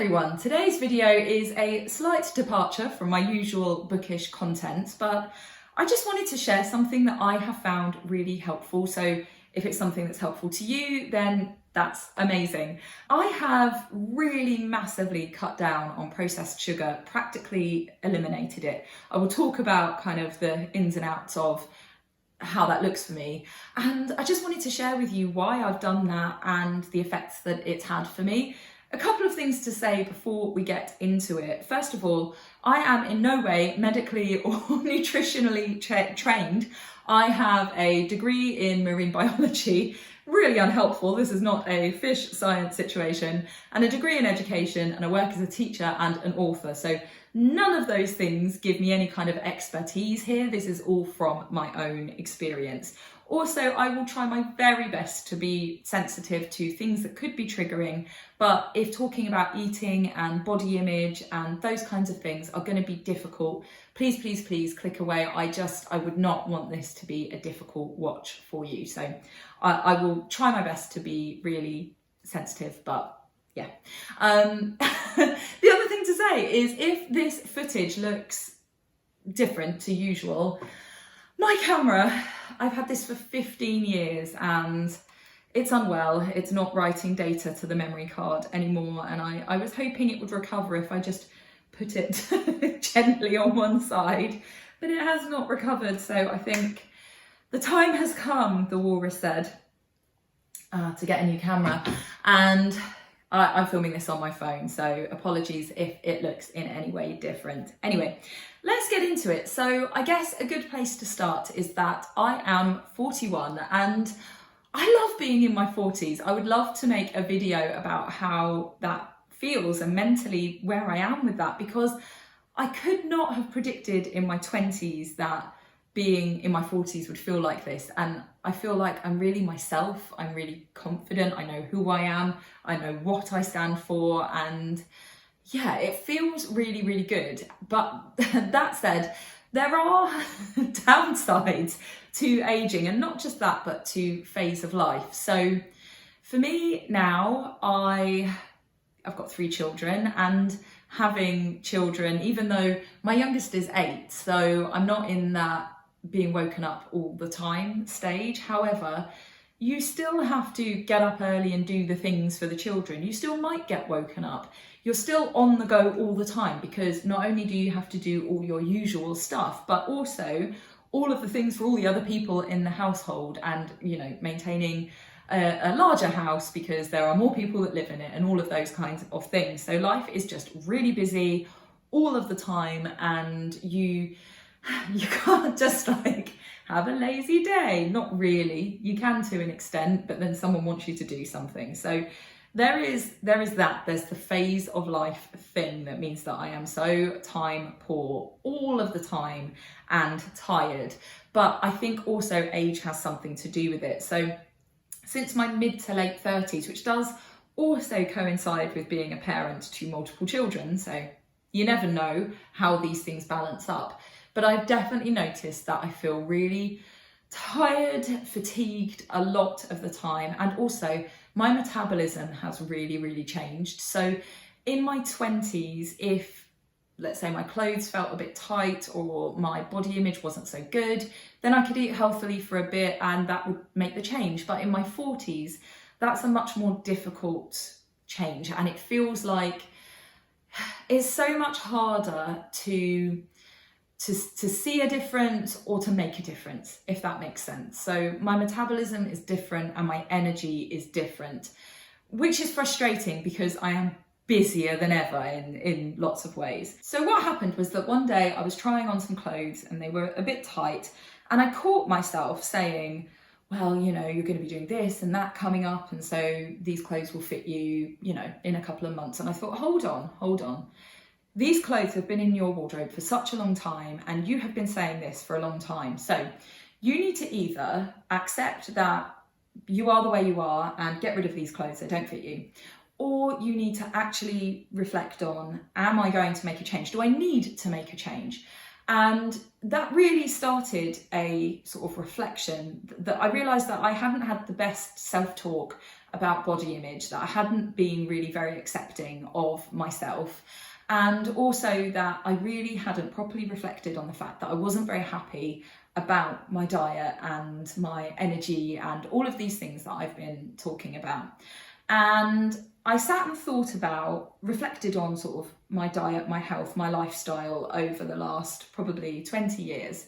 everyone, today's video is a slight departure from my usual bookish content, but I just wanted to share something that I have found really helpful. So if it's something that's helpful to you, then that's amazing. I have really massively cut down on processed sugar, practically eliminated it. I will talk about kind of the ins and outs of how that looks for me. And I just wanted to share with you why I've done that and the effects that it's had for me. A couple of things to say before we get into it. First of all, I am in no way medically or nutritionally trained. I have a degree in marine biology, really unhelpful. This is not a fish science situation, and a degree in education, and I work as a teacher and an author. So none of those things give me any kind of expertise here. This is all from my own experience. Also, I will try my very best to be sensitive to things that could be triggering, but if talking about eating and body image and those kinds of things are going to be difficult, please, please, please click away. I would not want this to be a difficult watch for you. So I will try my best to be really sensitive, but yeah. The other thing to say is if this footage looks different to usual, my camera, I've had this for 15 years and it's unwell. It's not writing data to the memory card anymore. And I was hoping it would recover if I just put it gently on one side, but it has not recovered. So I think the time has come, the walrus said, to get a new camera. And I'm filming this on my phone, so apologies if it looks in any way different. Anyway, let's get into it. So I guess a good place to start is that I am 41 and I love being in my 40s. I would love to make a video about how that feels and mentally where I am with that, because I could not have predicted in my 20s that being in my 40s would feel like this. And I feel like I'm really myself. I'm really confident. I know who I am. I know what I stand for. And yeah, it feels really, really good. But that said, there are downsides to aging, and not just that, but to phase of life. So for me now, I've got 3 children, and having children, even though my youngest is 8, so I'm not in that being woken up all the time stage. However, you still have to get up early and do the things for the children. You still might get woken up. You're still on the go all the time, because not only do you have to do all your usual stuff, but also all of the things for all the other people in the household, and, you know, maintaining a larger house because there are more people that live in it and all of those kinds of things. So life is just really busy all of the time, and you can't just like have a lazy day. Not really. You can to an extent, but then someone wants you to do something. So there is that. There's the phase of life thing that means that I am so time poor all of the time and tired. But I think also age has something to do with it. So since my mid to late 30s, which does also coincide with being a parent to multiple children, so you never know how these things balance up. But I've definitely noticed that I feel really tired, fatigued a lot of the time. And also my metabolism has really, really changed. So in my 20s, if, let's say, my clothes felt a bit tight or my body image wasn't so good, then I could eat healthily for a bit and that would make the change. But in my 40s, that's a much more difficult change. And it feels like it's so much harder to see a difference or to make a difference, if that makes sense. So my metabolism is different and my energy is different, which is frustrating because I am busier than ever in lots of ways. So what happened was that one day I was trying on some clothes and they were a bit tight, and I caught myself saying, well, you know, you're going to be doing this and that coming up, and so these clothes will fit you, you know, in a couple of months. And I thought, hold on. These clothes have been in your wardrobe for such a long time, and you have been saying this for a long time. So you need to either accept that you are the way you are and get rid of these clothes that don't fit you, or you need to actually reflect on, am I going to make a change? Do I need to make a change? And that really started a sort of reflection that I realised that I hadn't had the best self-talk about body image, that I hadn't been really very accepting of myself, and also that I really hadn't properly reflected on the fact that I wasn't very happy about my diet and my energy and all of these things that I've been talking about. And I sat and thought about, reflected on sort of my diet, my health, my lifestyle over the last probably 20 years.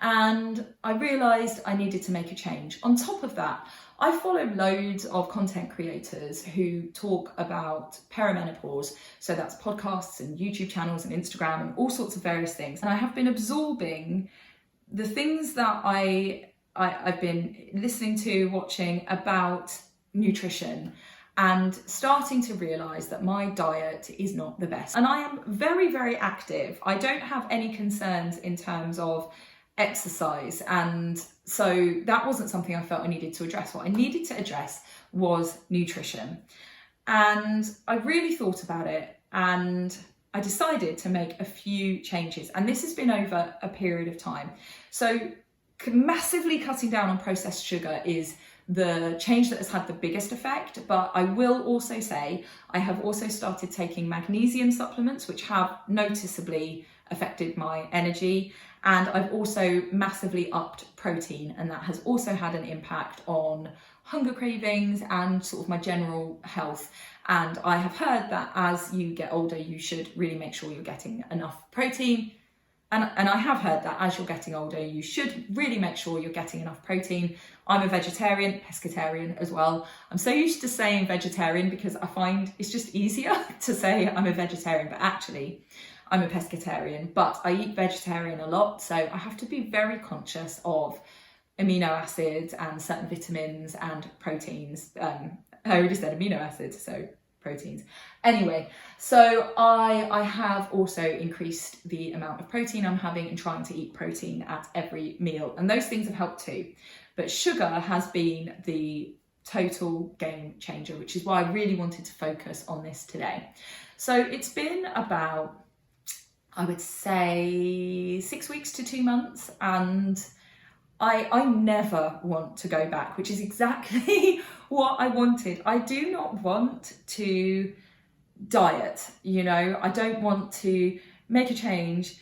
And I realised I needed to make a change. On top of that, I follow loads of content creators who talk about perimenopause. So that's podcasts and YouTube channels and Instagram and all sorts of various things. And I have been absorbing the things that I've been listening to, watching about nutrition, and starting to realise that my diet is not the best. And I am very, very active. I don't have any concerns in terms of exercise, and so that wasn't something I felt I needed to address. What I needed to address was nutrition, and I really thought about it, and I decided to make a few changes, and this has been over a period of time. So massively cutting down on processed sugar is the change that has had the biggest effect, but I will also say I have also started taking magnesium supplements, which have noticeably affected my energy, and I've also massively upped protein, and that has also had an impact on hunger cravings and sort of my general health. And I have heard that as you get older, you should really make sure you're getting enough protein. And I have heard that as you're getting older, you should really make sure you're getting enough protein. I'm a vegetarian, pescatarian as well. I'm so used to saying vegetarian because I find it's just easier to say I'm a vegetarian, but actually I'm a pescatarian. But I eat vegetarian a lot, so I have to be very conscious of amino acids and certain vitamins and proteins. I already said amino acids, so proteins. Anyway, so I have also increased the amount of protein I'm having and trying to eat protein at every meal, and those things have helped too. But sugar has been the total game changer, which is why I really wanted to focus on this today. So it's been about, I would say, 6 weeks to 2 months, and I never want to go back, which is exactly what I wanted. I do not want to diet, I don't want to make a change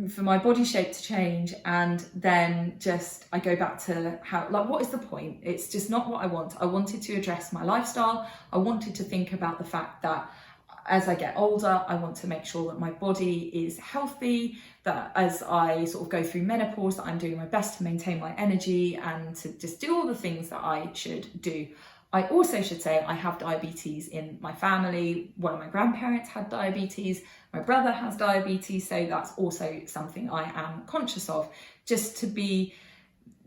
for my body shape to change and then just I go back to what is the point? It's just not what I want. I wanted to address my lifestyle. I wanted to think about the fact that as I get older, I want to make sure that my body is healthy, that as I sort of go through menopause, that I'm doing my best to maintain my energy and to just do all the things that I should do. I also should say I have diabetes in my family. One of my grandparents had diabetes. My brother has diabetes. So that's also something I am conscious of, just to be,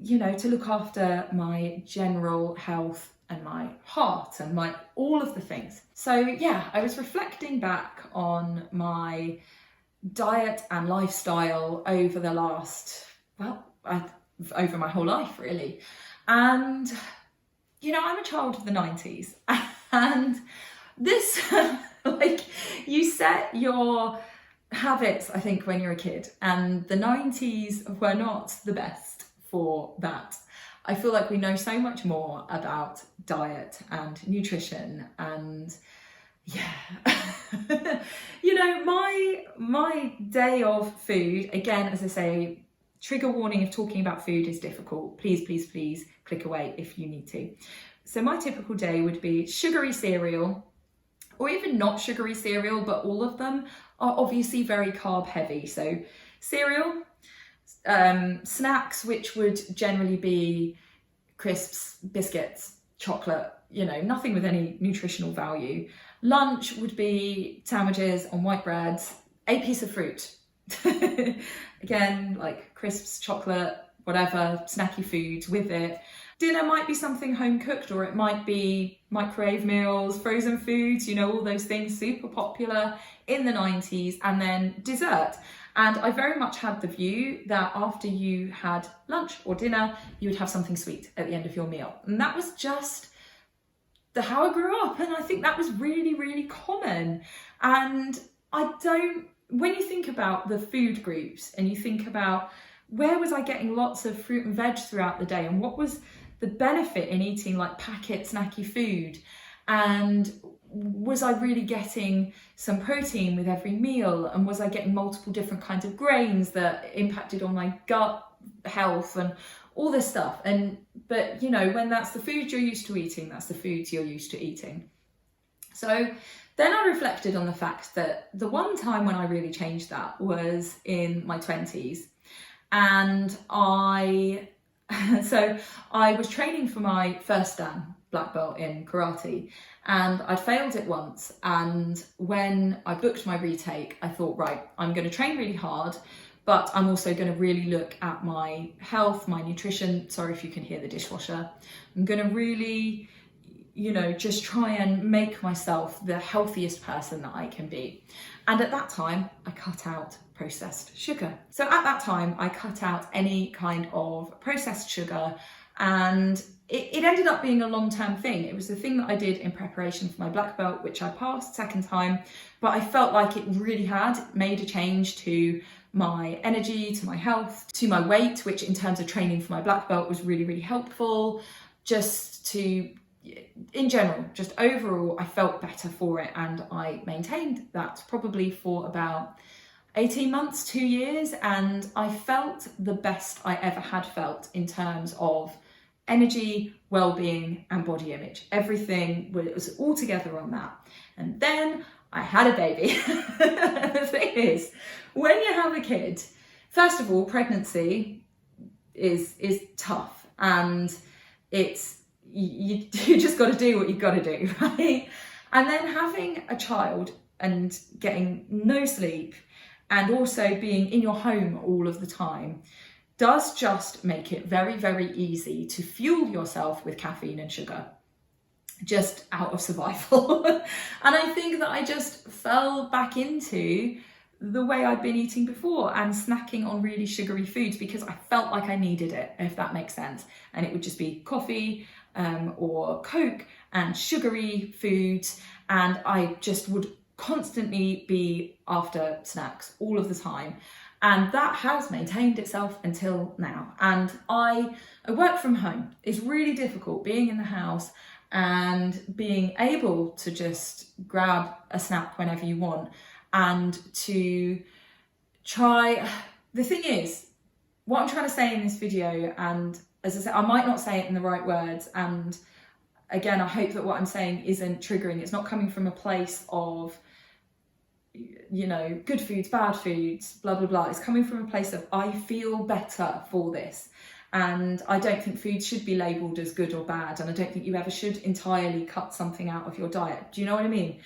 to look after my general health and my heart and my all of the things. So yeah, I was reflecting back on my diet and lifestyle over the last, over my whole life really. And I'm a child of the 90s, and this, you set your habits, I think, when you're a kid, and the 90s were not the best for that. I feel like we know so much more about diet and nutrition, and my day of food, again, as I say, trigger warning, if talking about food is difficult, please click away if you need to. So my typical day would be sugary cereal, or even not sugary cereal, but all of them are obviously very carb heavy. So cereal, snacks, which would generally be crisps, biscuits, chocolate, nothing with any nutritional value. Lunch would be sandwiches on white breads, a piece of fruit. Again, like crisps, chocolate, whatever, snacky foods with it. Dinner might be something home cooked, or it might be microwave meals, frozen foods, all those things super popular in the 90s, and then dessert. And I very much had the view that after you had lunch or dinner, you would have something sweet at the end of your meal. And that was just how I grew up. And I think that was really, really common. And when you think about the food groups and you think about where was I getting lots of fruit and veg throughout the day, and what was the benefit in eating like packet snacky food, and was I really getting some protein with every meal, and was I getting multiple different kinds of grains that impacted on my gut health and all this stuff. But you know, when that's the food you're used to eating, that's the foods you're used to eating. So then I reflected on the fact that the one time when I really changed that was in my 20s, and I was training for my first Dan black belt in karate, and I'd failed it once. And when I booked my retake, I thought, right, I'm going to train really hard, but I'm also going to really look at my health, my nutrition. Sorry if you can hear the dishwasher. I'm going to really, you know, just try and make myself the healthiest person that I can be. And at that time, I cut out processed sugar. So at that time, I cut out any kind of processed sugar, and it ended up being a long-term thing. It was the thing that I did in preparation for my black belt, which I passed second time, but I felt like it really had made a change to my energy, to my health, to my weight, which in terms of training for my black belt was really, really helpful. Just to, in general, just overall, I felt better for it, and I maintained that probably for about 18 months, 2 years, and I felt the best I ever had felt in terms of energy, well-being and body image. Everything was all together on that. And then I had a baby. The thing is, when you have a kid, first of all, pregnancy is tough, and it's you just got to do what you've got to do, right? And then having a child and getting no sleep, and also being in your home all of the time, does just make it very, very easy to fuel yourself with caffeine and sugar, just out of survival. And I think that I just fell back into the way I'd been eating before, and snacking on really sugary foods because I felt like I needed it, if that makes sense. And it would just be coffee or Coke and sugary foods, and I just would constantly be after snacks all of the time. And that has maintained itself until now. And I work from home. It's really difficult being in the house and being able to just grab a snack whenever you want, and to try. The thing is, what I'm trying to say in this video, and as I said, I might not say it in the right words, and again, I hope that what I'm saying isn't triggering. It's not coming from a place of, you know, good foods, bad foods, blah, blah, blah. It's coming from a place of, I feel better for this. And I don't think food should be labelled as good or bad. And I don't think you ever should entirely cut something out of your diet. Do you know what I mean?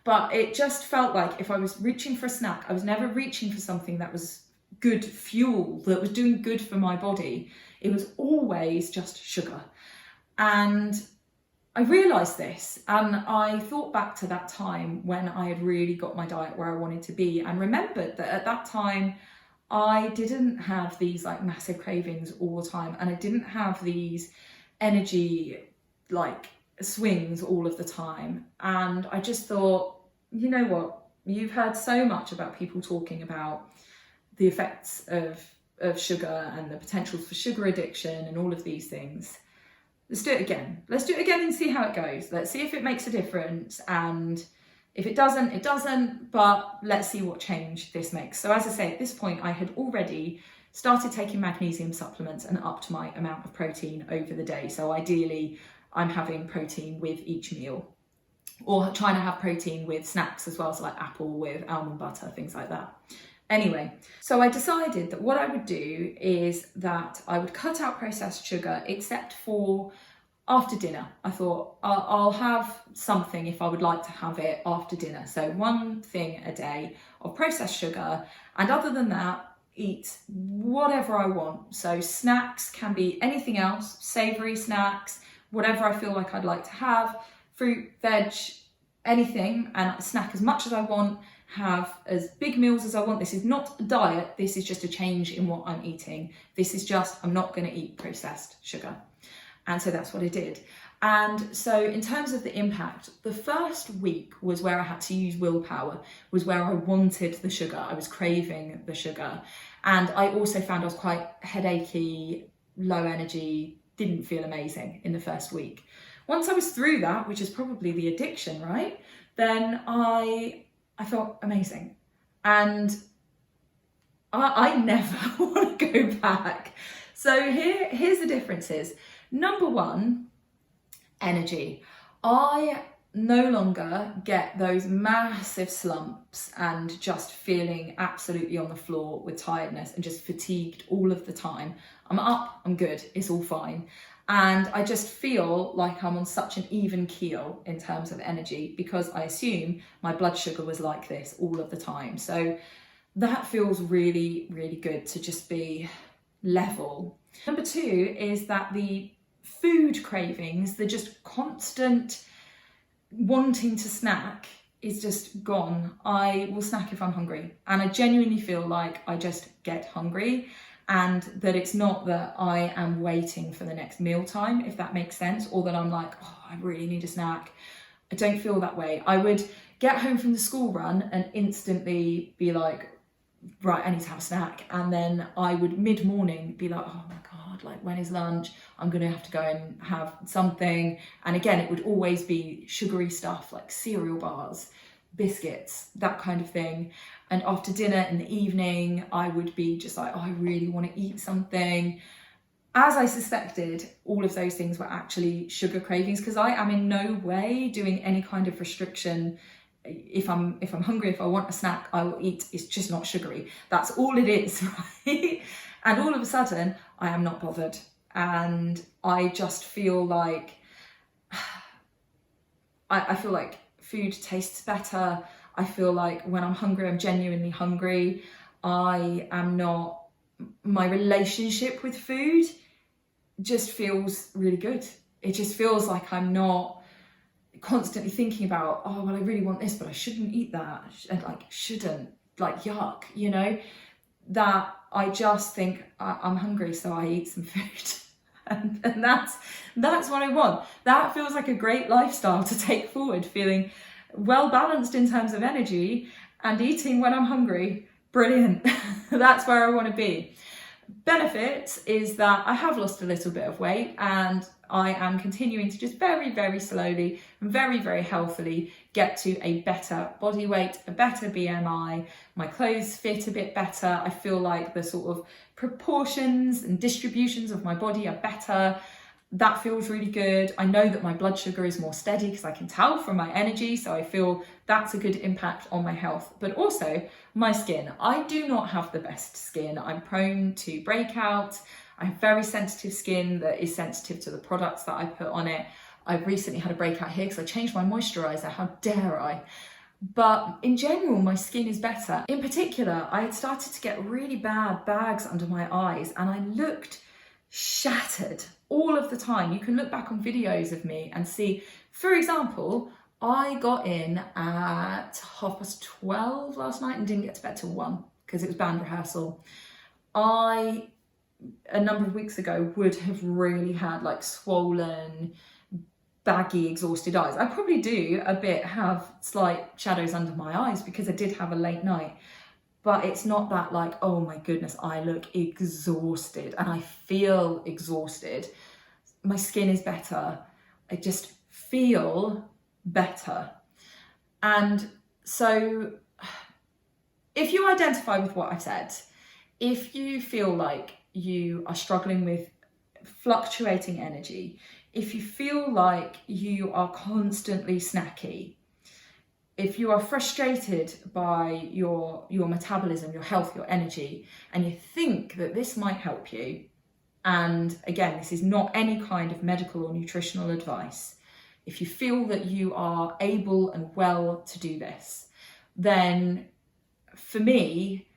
But it just felt like if I was reaching for a snack, I was never reaching for something that was good fuel, that was doing good for my body. It was always just sugar. And I realised this, and I thought back to that time when I had really got my diet where I wanted to be, and remembered that at that time I didn't have these like massive cravings all the time, and I didn't have these energy like swings all of the time. And I just thought, you know what, you've heard so much about people talking about the effects of sugar and the potential for sugar addiction and all of these things. Let's do it again. Let's do it again and see how it goes. Let's see if it makes a difference. And if it doesn't, it doesn't. But let's see what change this makes. So as I say, at this point, I had already started taking magnesium supplements and upped my amount of protein over the day. So ideally, I'm having protein with each meal, or trying to have protein with snacks as well. So like apple with almond butter, things like that. Anyway, so I decided that what I would do is that I would cut out processed sugar, except for after dinner. I thought I'll have something if I would like to have it after dinner. So one thing a day of processed sugar, and other than that, eat whatever I want. So snacks can be anything else, savoury snacks, whatever I feel like I'd like to have, fruit, veg, anything, and snack as much as I want, have as big meals as I want. This is not a diet, this is just a change in what I'm eating. This is just, I'm not going to eat processed sugar. And so that's what I did. And so in terms of the impact, the first week was where I had to use willpower, was where I wanted the sugar. I was craving the sugar. And I also found I was quite headachy, low energy, didn't feel amazing in the first week. Once I was through that, which is probably the addiction, right? Then I felt amazing. And I never want to go back. So here's the differences. Number one, energy. I no longer get those massive slumps and just feeling absolutely on the floor with tiredness and just fatigued all of the time. I'm up, I'm good, it's all fine. And I just feel like I'm on such an even keel in terms of energy, because I assume my blood sugar was like this all of the time. So that feels really, really good to just be level. Number two is that the food cravings, the just constant wanting to snack, is just gone. I will snack if I'm hungry, and I genuinely feel like I just get hungry, and that it's not that I am waiting for the next meal time, if that makes sense, or that I'm like, oh, I really need a snack. I don't feel that way. I would get home from the school run and instantly be like, right, I need to have a snack. And then I would mid-morning be like, oh my God, like when is lunch? I'm gonna have to go and have something. And again, it would always be sugary stuff like cereal bars, biscuits, that kind of thing. And after dinner in the evening, I would be just like, oh, I really want to eat something. As I suspected, all of those things were actually sugar cravings, because I am in no way doing any kind of restriction. If I'm hungry, if I want a snack, I will eat. It's just not sugary. That's all it is, right? And all of a sudden, I am not bothered. And I just feel like, I feel like food tastes better. I feel like when I'm hungry, I'm genuinely hungry. My relationship with food just feels really good. It just feels like I'm not constantly thinking about, oh, well, I really want this, but I shouldn't eat that. And yuck, you know, that I just think I'm hungry, so I eat some food. and that's what I want. That feels like a great lifestyle to take forward, feeling well balanced in terms of energy and eating when I'm hungry. Brilliant. That's where I want to be. Benefits is that I have lost a little bit of weight, and I am continuing to just very, very slowly and very, very healthily get to a better body weight, a better BMI. My clothes fit a bit better. I feel like the sort of proportions and distributions of my body are better. That feels really good. I know that my blood sugar is more steady because I can tell from my energy. So I feel that's a good impact on my health, but also my skin. I do not have the best skin. I'm prone to breakouts. I have very sensitive skin that is sensitive to the products that I put on it. I've recently had a breakout here because I changed my moisturizer. How dare I? But in general, my skin is better. In particular, I had started to get really bad bags under my eyes, and I looked shattered all of the time. You can look back on videos of me and see, for example, I got in at 12:30 last night and didn't get to bed till 1 because it was band rehearsal. A number of weeks ago, would have really had like swollen, baggy, exhausted eyes. I probably do a bit have slight shadows under my eyes because I did have a late night. But it's not that like, oh my goodness, I look exhausted and I feel exhausted. My skin is better. I just feel better. And so if you identify with what I've said, if you feel like you are struggling with fluctuating energy, if you feel like you are constantly snacky, if you are frustrated by your metabolism, your health, your energy, and you think that this might help you, and again, this is not any kind of medical or nutritional advice, if you feel that you are able and well to do this, then for me,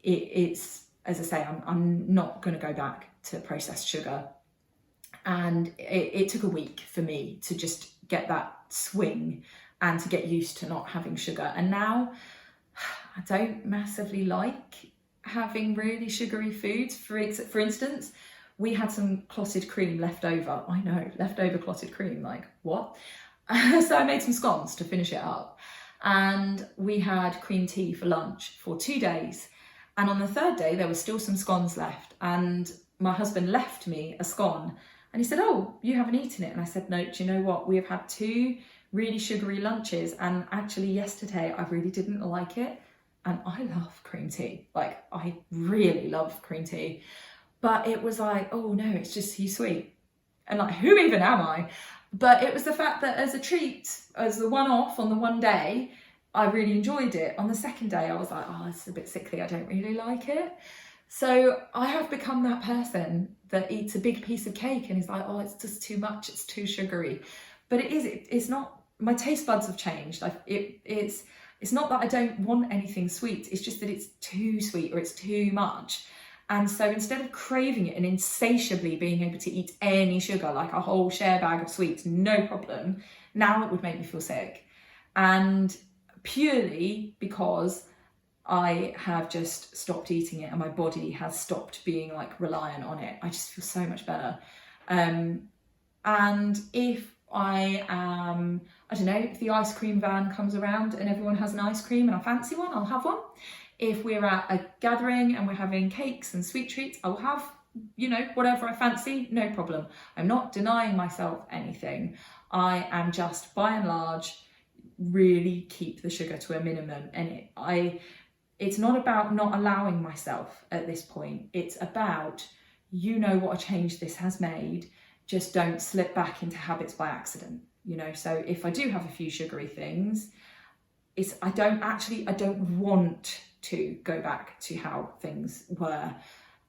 it's, as I say, I'm not going to go back to processed sugar. And it took a week for me to just get that swing and to get used to not having sugar. And now I don't massively like having really sugary foods. For instance, we had some clotted cream left over. I know, leftover clotted cream, like what? So I made some scones to finish it up. And we had cream tea for lunch for 2 days. And on the third day, there was still some scones left. And my husband left me a scone And he said, oh, you haven't eaten it? And I said, no, do you know what? We have had 2 really sugary lunches, and actually yesterday I really didn't like it. And I love cream tea. Like, I really love cream tea. But it was like, oh no, it's just too sweet. And like, who even am I? But it was the fact that as a treat, as the one-off on the one day, I really enjoyed it. On the second day, I was like, oh, it's a bit sickly. I don't really like it. So I have become that person that eats a big piece of cake and is like, oh, it's just too much. It's too sugary. But it's not, my taste buds have changed. It's not that I don't want anything sweet. It's just that it's too sweet or it's too much. And so instead of craving it and insatiably being able to eat any sugar, like a whole share bag of sweets, no problem, now it would make me feel sick. And purely because I have just stopped eating it and my body has stopped being like reliant on it. I just feel so much better. And if I am, I don't know, if the ice cream van comes around and everyone has an ice cream and I fancy one, I'll have one. If we're at a gathering and we're having cakes and sweet treats, I'll have, you know, whatever I fancy, no problem. I'm not denying myself anything. I am just, by and large, really keep the sugar to a minimum. And it's not about not allowing myself at this point. It's about, you know, what a change this has made. Just don't slip back into habits by accident, you know. So if I do have a few sugary things, I don't want to go back to how things were.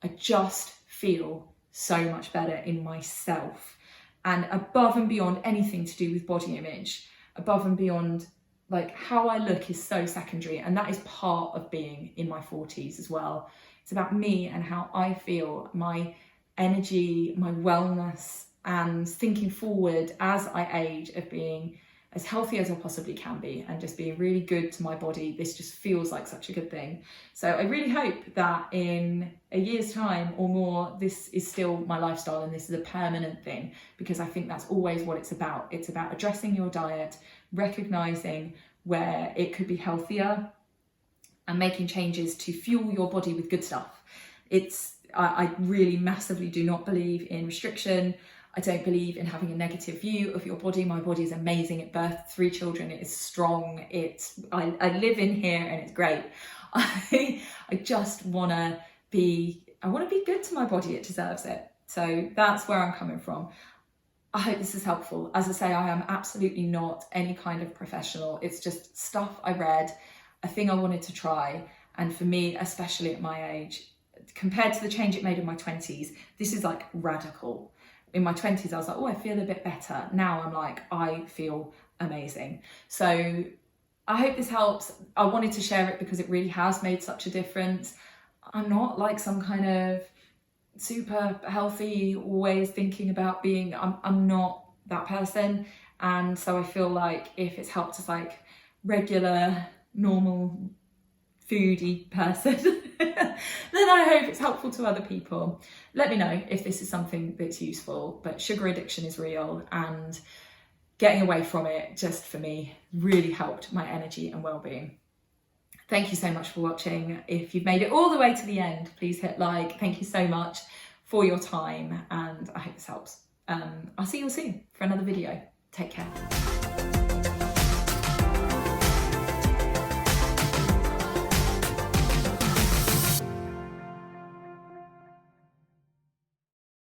I just feel so much better in myself. And above and beyond anything to do with body image, above and beyond, like, how I look is so secondary, and that is part of being in my 40s as well. It's about me and how I feel, my energy, my wellness, and thinking forward as I age of being as healthy as I possibly can be and just being really good to my body. This just feels like such a good thing. So I really hope that in a year's time or more, this is still my lifestyle and this is a permanent thing, because I think that's always what it's about. It's about addressing your diet, recognizing where it could be healthier and making changes to fuel your body with good stuff. I really massively do not believe in restriction. I don't believe in having a negative view of your body. My body is amazing. It birthed 3 children. It is strong. I live in here and it's great. I just want to be good to my body. It deserves it. So that's where I'm coming from. I hope this is helpful. As I say, I am absolutely not any kind of professional. It's just stuff I read, a thing I wanted to try. And for me, especially at my age, compared to the change it made in my 20s, this is like radical. In my 20s, I was like, oh, I feel a bit better. Now I'm like, I feel amazing. So I hope this helps. I wanted to share it because it really has made such a difference. I'm not like some kind of super healthy, always thinking about being, I'm not that person. And so I feel like if it's helped as like regular, normal, foodie person, then I hope it's helpful to other people. Let me know if this is something that's useful, but sugar addiction is real and getting away from it just for me really helped my energy and well-being. Thank you so much for watching. If you've made it all the way to the end, please hit like. Thank you so much for your time and I hope this helps. I'll see you all soon for another video. Take care.